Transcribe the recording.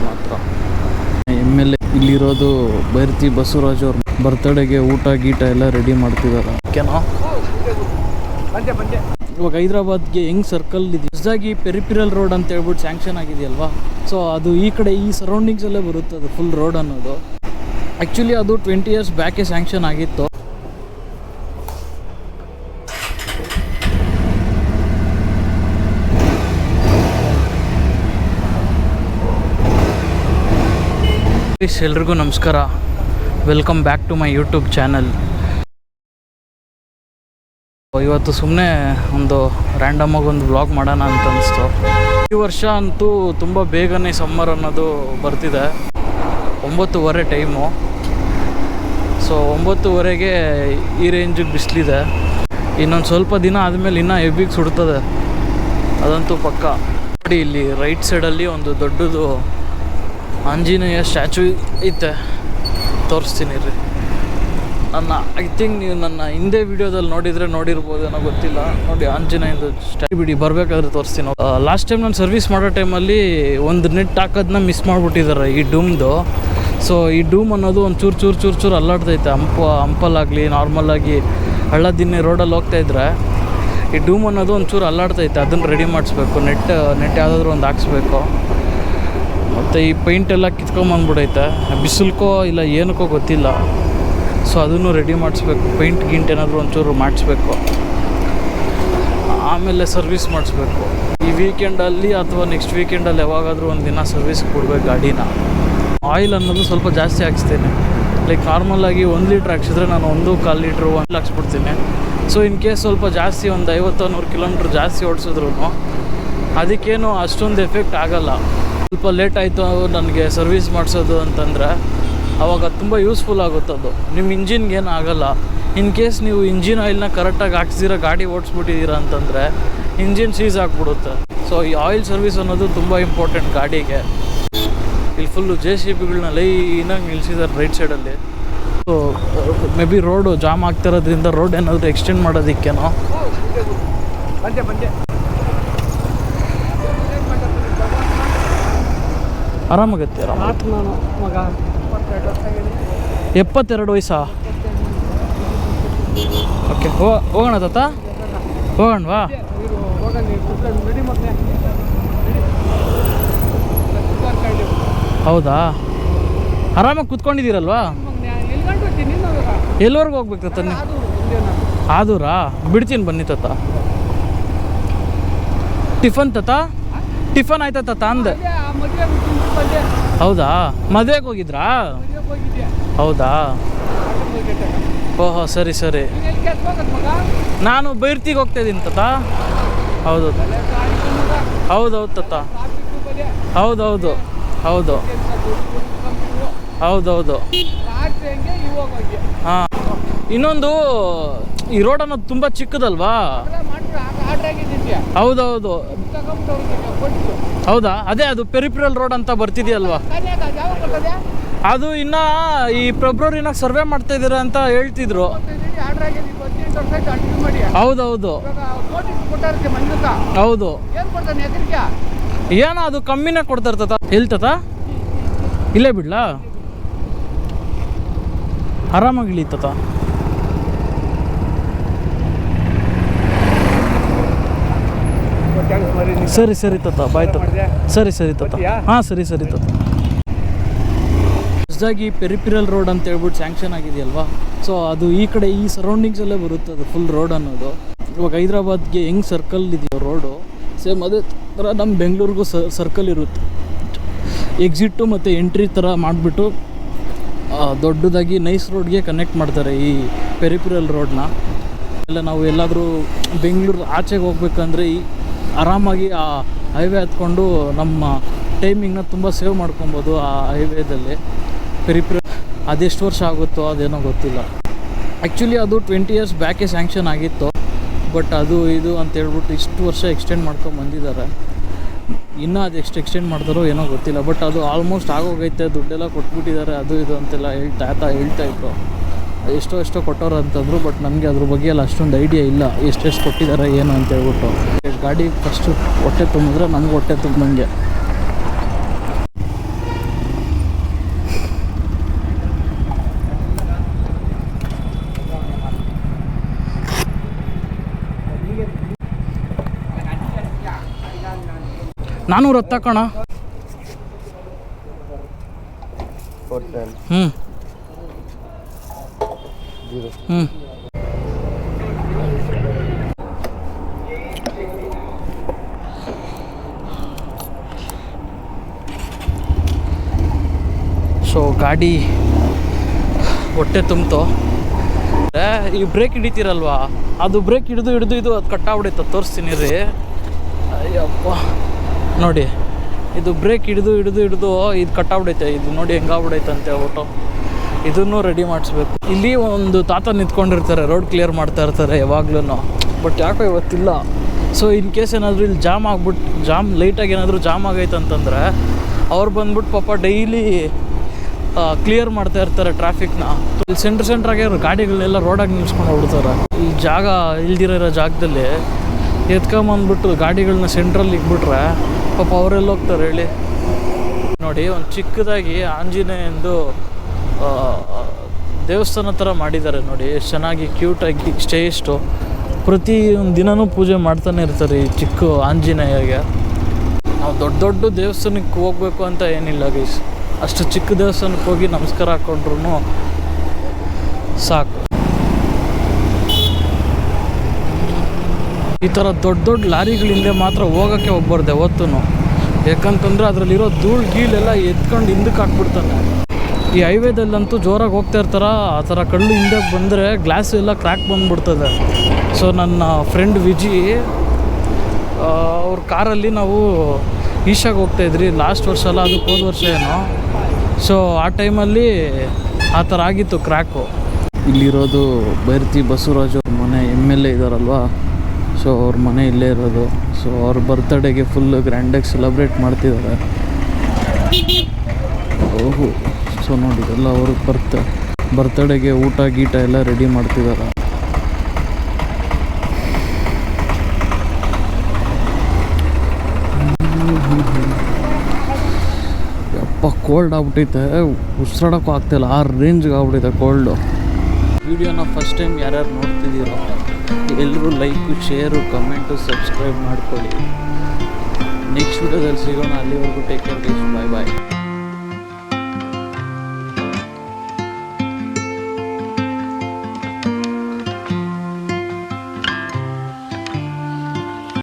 ಮಾತ್ರ MLA ಇಲ್ಲಿರೋದು ಬೈರ್ತಿ ಬಸವರಾಜ್ ಅವ್ರ ಬರ್ತ್ಡೇಗೆ ಊಟ ಗೀಟ ಎಲ್ಲ ರೆಡಿ ಮಾಡ್ತಿದ್ದಾರೆ. ಓಕೆನಾ, ಇವಾಗ ಹೈದ್ರಾಬಾದ್ಗೆ ಹೆಂಗ್ ಸರ್ಕಲ್ ಇದೆ ಹೊಸದಾಗಿ ಪೆರಿಪಿರಲ್ ರೋಡ್ ಅಂತ ಹೇಳ್ಬಿಟ್ಟು ಸ್ಯಾಂಕ್ಷನ್ ಆಗಿದೆಯಲ್ವಾ. ಸೊ ಅದು ಈ ಕಡೆ ಈ ಸರೌಂಡಿಂಗ್ಸಲ್ಲೇ ಬರುತ್ತೆ ಅದು ಫುಲ್ ರೋಡ್ ಅನ್ನೋದು. ಆ್ಯಕ್ಚುಲಿ ಅದು 20 years ಬ್ಯಾಕೆ ಸ್ಯಾಂಕ್ಷನ್ ಆಗಿತ್ತು. ಎಲ್ರಿಗೂ ನಮಸ್ಕಾರ, welcome back to my YouTube channel. ಇವತ್ತು ಸುಮ್ಮನೆ ಒಂದು ರ್ಯಾಂಡಮಾಗಿ ಒಂದು ವ್ಲಾಗ್ ಮಾಡೋಣ ಅಂತ ಅನಿಸ್ತು. ಈ ವರ್ಷ ಅಂತೂ ತುಂಬ ಬೇಗನೆ ಸಮ್ಮರ್ ಅನ್ನೋದು ಬರ್ತಿದೆ. 9:30 ಟೈಮು. ಸೊ 9:30ಗೆ ಈ ರೇಂಜಿಗೆ ಬಿಸಿಲಿದೆ. ಇನ್ನೊಂದು ಸ್ವಲ್ಪ ದಿನ ಆದಮೇಲೆ ಇನ್ನೂ ಹೆವಿಗೆ ಸುಡ್ತದೆ, ಅದಂತೂ ಪಕ್ಕ. ನೋಡಿ, ಇಲ್ಲಿ ರೈಟ್ ಸೈಡಲ್ಲಿ ಒಂದು ದೊಡ್ಡದು ಆಂಜನೇಯ ಸ್ಟ್ಯಾಚು ಐತೆ, ತೋರಿಸ್ತೀನಿ ರೀ. ಐ ಥಿಂಕ್ ನೀವು ನನ್ನ ಹಿಂದೆ ವೀಡಿಯೋದಲ್ಲಿ ನೋಡಿರ್ಬೋದೇನೋ ಗೊತ್ತಿಲ್ಲ. ನೋಡಿ, ಆಂಜನೇಯದು ಸ್ಟ್ಯಾಚು ಬಿಡಿ, ಬರಬೇಕಾದ್ರೆ ತೋರಿಸ್ತೀನಿ. ಲಾಸ್ಟ್ ಟೈಮ್ ನಾನು ಸರ್ವಿಸ್ ಮಾಡೋ ಟೈಮಲ್ಲಿ ಒಂದು ನೆಟ್ ಹಾಕೋದನ್ನ ಮಿಸ್ ಮಾಡಿಬಿಟ್ಟಿದ್ದಾರೆ ಈ ಡೂಮ್ದು. ಸೊ ಈ ಡೂಮ್ ಅನ್ನೋದು ಒಂದು ಚೂರು ಅಲ್ಲಾಡ್ತೈತೆ. ಹಂಪಲ್ಲಾಗಲಿ ನಾರ್ಮಲಾಗಿ ಹಳ್ಳದಿನ್ನೆ ರೋಡಲ್ಲಿ ಹೋಗ್ತಾಯಿದ್ರೆ ಈ ಡೂಮ್ ಅನ್ನೋದು ಒಂಚೂರು ಅಲ್ಲಾಡ್ತೈತೆ. ಅದನ್ನು ರೆಡಿ ಮಾಡಿಸ್ಬೇಕು. ನೆಟ್ ಯಾವುದಾದ್ರೂ ಒಂದು ಹಾಕ್ಸ್ಬೇಕು. ಮತ್ತು ಈ ಪೈಂಟೆಲ್ಲ ಕಿತ್ಕೊಂಬಂದ್ಬಿಡೈತೆ, ಬಿಸಿಲ್ಕೋ ಇಲ್ಲ ಏನಕ್ಕೋ ಗೊತ್ತಿಲ್ಲ. ಸೊ ಅದನ್ನು ರೆಡಿ ಮಾಡಿಸ್ಬೇಕು. ಪೈಂಟ್ ಏನಾದರೂ ಒಂಚೂರು ಮಾಡಿಸ್ಬೇಕು, ಆಮೇಲೆ ಸರ್ವಿಸ್ ಮಾಡಿಸ್ಬೇಕು. ಈ ವೀಕೆಂಡಲ್ಲಿ ಅಥವಾ ನೆಕ್ಸ್ಟ್ ವೀಕೆಂಡಲ್ಲಿ ಯಾವಾಗಾದರೂ ಒಂದು ದಿನ ಸರ್ವಿಸ್ಗೆ ಕೊಡ್ಬೇಕು ಗಾಡಿನ. ಆಯಿಲ್ ಅನ್ನೋದು ಸ್ವಲ್ಪ ಜಾಸ್ತಿ ಹಾಕ್ಸ್ತೀನಿ. ಲೈಕ್ ನಾರ್ಮಲಾಗಿ 1 ಲೀಟ್ರ್ ಹಾಕ್ಸಿದ್ರೆ ನಾನು 1.25 ಲೀಟ್ರ್ ಹಾಕ್ಸ್ಬಿಡ್ತೀನಿ. ಸೊ ಇನ್ ಕೇಸ್ ಸ್ವಲ್ಪ ಜಾಸ್ತಿ ಒಂದು 50-100 ಕಿಲೋಮೀಟ್ರ್ ಜಾಸ್ತಿ ಓಡಿಸಿದ್ರು ಅದಕ್ಕೇನು ಅಷ್ಟೊಂದು ಎಫೆಕ್ಟ್ ಆಗೋಲ್ಲ. ಸ್ವಲ್ಪ ಲೇಟ್ ಆಯಿತು ನನಗೆ ಸರ್ವಿಸ್ ಮಾಡಿಸೋದು ಅಂತಂದರೆ ಆವಾಗ ತುಂಬ ಯೂಸ್ಫುಲ್ ಆಗುತ್ತದು. ನಿಮ್ಮ ಇಂಜಿನ್ಗೆ ಏನು ಆಗೋಲ್ಲ. ಇನ್ ಕೇಸ್ ನೀವು ಇಂಜಿನ್ ಆಯಿಲ್ನ ಕರೆಕ್ಟಾಗಿ ಹಾಕ್ಸಿದಿರ ಗಾಡಿ ಓಡಿಸ್ಬಿಟ್ಟಿದ್ದೀರ ಅಂತಂದರೆ ಇಂಜಿನ್ ಸೀಸ್ ಆಗಿಬಿಡುತ್ತೆ. ಸೊ ಈ ಆಯಿಲ್ ಸರ್ವಿಸ್ ಅನ್ನೋದು ತುಂಬ ಇಂಪಾರ್ಟೆಂಟ್ ಗಾಡಿಗೆ. ಇಲ್ಲಿ ಫುಲ್ಲು JCBಗಳನ್ನ ಲೈನಾಗಿ ನಿಲ್ಲಿಸಿದ್ದಾರೆ ರೈಟ್ ಸೈಡಲ್ಲಿ. So maybe road jam ಆಗ್ತಿರೋದ್ರಿಂದ ರೋಡ್ ಏನಾದರೂ ಎಕ್ಸ್ಟೆಂಡ್ ಮಾಡೋದಕ್ಕೇನೋ. ಆರಾಮಾಗತ್ತೆ. 72 ವಯಸ್ಸಾ? ಓಕೆ, ಹೋಗೋಣ ತಾತ, ಹೋಗೋಣವಾ? ಹೌದಾ, ಆರಾಮಾಗಿ ಕೂತ್ಕೊಂಡಿದ್ದೀರಲ್ವಾ? ಎಲ್ಲಿವರೆಗೂ ಹೋಗ್ಬೇಕು ತಾತ? ಆದೂರಾ? ಬಿಡ್ತೀನಿ ಬನ್ನಿ ತಾತ. ಟಿಫನ್ ತಾತ? ಟಿಫನ್ ಆಯ್ತಾ ತಾತ ಅಂದೆ? ಹೌದಾ, ಮದುವೆಗೆ ಹೋಗಿದ್ರಾ? ಹೌದಾ, ಓಹೋ ಸರಿ. ನಾನು ಬೈರ್ತಿಗೆ ಹೋಗ್ತಾಯಿದ್ದೀನಿ ತಾತ. ಹೌದೌದು ತಾತ. ಹೌದೌದು. ಹಾಂ, ಇನ್ನೊಂದು ಈ ರೋಡ್ ಅನ್ನೋದು ತುಂಬ ಚಿಕ್ಕದಲ್ವಾ? ಹೌದೌದು. ಹೌದಾ, ಅದೇ ಅದು ಪೆರಿಪಿರಲ್ ರೋಡ್ ಅಂತ ಬರ್ತಿದೆಯಲ್ವಾ? ಅದು ಇನ್ನು ಈ ಫೆಬ್ರವರಿನಾಗ ಸರ್ವೆ ಮಾಡ್ತಾ ಇದ್ದೀರಾ ಅಂತ ಹೇಳ್ತಿದ್ರು. ಹೌದು. ಏನೋ ಅದು ಕಮ್ಮಿನೇ ಕೊಡ್ತಾ ಇರ್ತದ. ಹೇಳ್ತತ ಇಲ್ಲೇ ಬಿಡ್ಲಾ? ಆರಾಮಾಗಿ ಇಳಿತತ. ಸರಿ ತಾತ, ಬಾಯ್ ತಾತ. ಸರಿ ತಾತ. ಹಾಂ ಸರಿ ತಾತ. ಹೊಸದಾಗಿ ಪೆರಿಪಿರಲ್ ರೋಡ್ ಅಂತ ಹೇಳ್ಬಿಟ್ಟು ಸ್ಯಾಂಕ್ಷನ್ ಆಗಿದೆಯಲ್ವಾ. ಸೊ ಅದು ಈ ಕಡೆ ಈ ಸರೌಂಡಿಂಗ್ಸಲ್ಲೇ ಬರುತ್ತೆ ಅದು ಫುಲ್ ರೋಡ್ ಅನ್ನೋದು. ಇವಾಗ ಹೈದ್ರಾಬಾದ್ಗೆ ಹೆಂಗೆ ಸರ್ಕಲ್ ಇದೆಯೋ ರೋಡು, ಸೇಮ್ ಅದೇ ಥರ ನಮ್ಮ ಬೆಂಗಳೂರಿಗೂ ಸರ್ಕಲ್ ಇರುತ್ತೆ. ಎಕ್ಸಿಟ್ಟು ಮತ್ತು ಎಂಟ್ರಿ ಥರ ಮಾಡಿಬಿಟ್ಟು ದೊಡ್ಡದಾಗಿ ನೈಸ್ ರೋಡ್ಗೆ ಕನೆಕ್ಟ್ ಮಾಡ್ತಾರೆ ಈ ಪೆರಿಪಿರಲ್ ರೋಡ್ನ. ಎಲ್ಲ ನಾವು ಎಲ್ಲಾದರೂ ಬೆಂಗಳೂರು ಆಚೆಗೆ ಹೋಗ್ಬೇಕಂದ್ರೆ ಆರಾಮಾಗಿ ಆ ಹೈವೇ ಹತ್ಕೊಂಡು ನಮ್ಮ ಟೈಮಿಂಗ್ನ ತುಂಬ ಸೇವ್ ಮಾಡ್ಕೊಬೋದು ಆ ಹೈವೇದಲ್ಲಿ. ಅದೆಷ್ಟು ವರ್ಷ ಆಗುತ್ತೋ ಅದೇನೋ ಗೊತ್ತಿಲ್ಲ. ಆ್ಯಕ್ಚುಲಿ ಅದು 20 years ಬ್ಯಾಕೆ ಸ್ಯಾಂಕ್ಷನ್ ಆಗಿತ್ತು. ಬಟ್ ಅದು ಇದು ಅಂತ ಹೇಳ್ಬಿಟ್ಟು ಇಷ್ಟು ವರ್ಷ ಎಕ್ಸ್ಟೆಂಡ್ ಮಾಡ್ಕೊಂಡು ಬಂದಿದ್ದಾರೆ. ಇನ್ನೂ ಅದು ಎಷ್ಟು ಎಕ್ಸ್ಟೆಂಡ್ ಮಾಡ್ತಾರೋ ಏನೋ ಗೊತ್ತಿಲ್ಲ. ಬಟ್ ಅದು ಆಲ್ಮೋಸ್ಟ್ ಆಗೋಗೈತೆ, ದುಡ್ಡೆಲ್ಲ ಕೊಟ್ಬಿಟ್ಟಿದ್ದಾರೆ ಅದು ಇದು ಅಂತೆಲ್ಲ ಹೇಳ್ತಾಯಿದ್ರು. ಎಷ್ಟೋ ಕೊಟ್ಟವ್ರು ಅಂತಂದರು. ಬಟ್ ನನಗೆ ಅದ್ರ ಬಗ್ಗೆ ಎಲ್ಲ ಅಷ್ಟೊಂದು ಐಡಿಯಾ ಇಲ್ಲ, ಎಷ್ಟೆಷ್ಟು ಕೊಟ್ಟಿದ್ದಾರೆ ಏನು ಅಂತ ಹೇಳ್ಬಿಟ್ಟು. ಗಾಡಿ ಫಸ್ಟು ಹೊಟ್ಟೆ ತುಂಬಿದ್ರೆ ನಮ್ಗೆ ಹೊಟ್ಟೆ ತುಂಬಿದಂಗೆ. 410 ಕಣ. ಹ್ಞೂ ಹ್ಞೂ ಸೊ ಗಾಡಿ ಹೊಟ್ಟೆ ತುಂಬಿತು. ಈ ಬ್ರೇಕ್ ಹಿಡಿತೀರಲ್ವಾ, ಅದು ಬ್ರೇಕ್ ಹಿಡಿದು ಇದು ಅದು ಕಟ್ಟಾಗ್ಬಿಡೈತೆ. ತೋರಿಸ್ತೀನಿ ರೀ. ಅಯ್ಯಪ್ಪ ನೋಡಿ, ಇದು ಬ್ರೇಕ್ ಹಿಡಿದು ಇದು ಕಟ್ಟಾಗ್ಬಿಡೈತೆ. ಇದು ನೋಡಿ ಹೆಂಗಾಗ್ಬಿಡೈತೆ ಅಂತ ಹೇಳ್ಬಿಟ್ಟು ಇದನ್ನು ರೆಡಿ ಮಾಡಿಸ್ಬೇಕು. ಇಲ್ಲಿ ಒಂದು ತಾತ ನಿಂತ್ಕೊಂಡಿರ್ತಾರೆ, ರೋಡ್ ಕ್ಲಿಯರ್ ಮಾಡ್ತಾ ಇರ್ತಾರೆ ಯಾವಾಗ್ಲೂ. ಬಟ್ ಯಾಕೋ ಇವತ್ತಿಲ್ಲ. ಸೊ ಇನ್ ಕೇಸ್ ಏನಾದರೂ ಇಲ್ಲಿ ಜಾಮ್ ಲೈಟಾಗಿ ಏನಾದರೂ ಜಾಮ್ ಆಗೈತೆ ಅಂತಂದರೆ ಅವ್ರು ಬಂದ್ಬಿಟ್ಟು ಪಾಪ ಡೈಲಿ ಕ್ಲಿಯರ್ ಮಾಡ್ತಾ ಇರ್ತಾರೆ ಟ್ರಾಫಿಕ್ನ. ಇಲ್ಲಿ ಸೆಂಟ್ರಾಗೆ ಗಾಡಿಗಳನ್ನೆಲ್ಲ ರೋಡಾಗಿ ನಿಲ್ಸ್ಕೊಂಡು ಹೋಗ್ಬಿಡ್ತಾರೆ. ಈ ಜಾಗ ಇಲ್ದಿರೋ ಜಾಗದಲ್ಲಿ ಎತ್ಕೊಂಬಂದ್ಬಿಟ್ಟು ಗಾಡಿಗಳನ್ನ ಸೆಂಟ್ರಲ್ಲಿ ಇಕ್ಬಿಟ್ರೆ ಪಾಪ ಅವರೆಲ್ಲ ಹೋಗ್ತಾರೆ ಹೇಳಿ. ನೋಡಿ, ಒಂದು ಚಿಕ್ಕದಾಗಿ ಆಂಜನೇಯಂದು ದೇವಸ್ಥಾನ ಥರ ಮಾಡಿದ್ದಾರೆ ನೋಡಿ, ಎಷ್ಟು ಚೆನ್ನಾಗಿ ಕ್ಯೂಟಾಗಿ ಇಷ್ಟು ಪ್ರತಿ ಒಂದು ದಿನವೂ ಪೂಜೆ ಮಾಡ್ತಾನೆ ಇರ್ತಾರೆ ಈ ಚಿಕ್ಕ ಆಂಜನೇಯಗೆ. ನಾವು ದೊಡ್ಡ ದೇವಸ್ಥಾನಕ್ಕೆ ಹೋಗ್ಬೇಕು ಅಂತ ಏನಿಲ್ಲ ಗೈಸ್, ಅಷ್ಟು ಚಿಕ್ಕ ದೇವಸ್ಥಾನಕ್ಕೆ ಹೋಗಿ ನಮಸ್ಕಾರ ಹಾಕ್ಕೊಂಡ್ರು ಸಾಕು. ಈ ಥರ ದೊಡ್ಡ ಲಾರಿಗಳಿಂದ ಮಾತ್ರ ಹೋಗೋಕ್ಕೆ ಹೋಗ್ಬಾರ್ದು ಯಾವತ್ತೂ. ಯಾಕಂತಂದರೆ ಅದರಲ್ಲಿರೋ ಧೂಳು ಗೀಳೆಲ್ಲ ಎತ್ಕೊಂಡು ಹಿಂದಕ್ಕೆ ಹಾಕ್ಬಿಡ್ತಾನೆ. ಈ ಹೈವೇದಲ್ಲಂತೂ ಜೋರಾಗಿ ಹೋಗ್ತಾ ಇರ್ತಾರೆ, ಆ ಥರ ಕಳ್ಳು ಹಿಂದೆ ಬಂದರೆ ಗ್ಲಾಸ್ ಎಲ್ಲ ಕ್ರ್ಯಾಕ್ ಬಂದುಬಿಡ್ತದೆ. ಸೊ ನನ್ನ ಫ್ರೆಂಡ್ ವಿಜಿ ಅವ್ರ ಕಾರಲ್ಲಿ ನಾವು ಈಶಾಗೆ ಹೋಗ್ತಾಯಿದ್ರಿ ಲಾಸ್ಟ್ ವರ್ಷ ಅಲ್ಲ, ಅದಕ್ಕೆ ಹೋದ ವರ್ಷ ಏನೋ. ಸೊ ಆ ಟೈಮಲ್ಲಿ ಆ ಥರ ಆಗಿತ್ತು ಕ್ರ್ಯಾಕು. ಇಲ್ಲಿರೋದು ಬೈರತಿ ಬಸವರಾಜ್ ಅವ್ರ ಮನೆ MLA ಇದ್ದಾರಲ್ವ, ಸೊ ಅವ್ರ ಮನೆ ಇಲ್ಲೇ ಇರೋದು. ಸೊ ಅವ್ರ ಬರ್ತ್ಡೇಗೆ ಫುಲ್ಲು ಗ್ರ್ಯಾಂಡಾಗಿ ಸೆಲೆಬ್ರೇಟ್ ಮಾಡ್ತಿದ್ದಾರೆ. ಓಹೋ, ಸೊ ನೋಡಿ ಎಲ್ಲ ಅವ್ರಿಗೆ ಬರ್ತ್ಡೇಗೆ ಊಟ ಗೀಟ ಎಲ್ಲ ರೆಡಿ ಮಾಡ್ತಿದ್ದಾರೆ. ಯಪ್ಪ ಕೋಲ್ಡ್ ಆಗ್ಬಿಟ್ಟೈತೆ, ಉಸಿರಾಡೋಕ್ಕೂ ಆಗ್ತಾಯಿಲ್ಲ, ಆ ರೇಂಜ್ಗೆ ಆಗ್ಬಿಟ್ಟೈತೆ ಕೋಲ್ಡು. ವಿಡಿಯೋನ ಫಸ್ಟ್ ಟೈಮ್ ಯಾರ್ಯಾರು ನೋಡ್ತಿದ್ದೀರೋ ಎಲ್ಲರೂ ಲೈಕು, ಶೇರು, ಕಮೆಂಟು, ಸಬ್ಸ್ಕ್ರೈಬ್ ಮಾಡ್ಕೊಳ್ಳಿ. ನೆಕ್ಸ್ಟ್ ವಿಡಿಯೋದಲ್ಲಿ ಸಿಗೋಣ. ಅಲ್ಲಿವರೆಗೂ ಟೇಕ್ ಕೇರ್ ಗೈಸ್, ಬಾಯ್ ಬಾಯ್.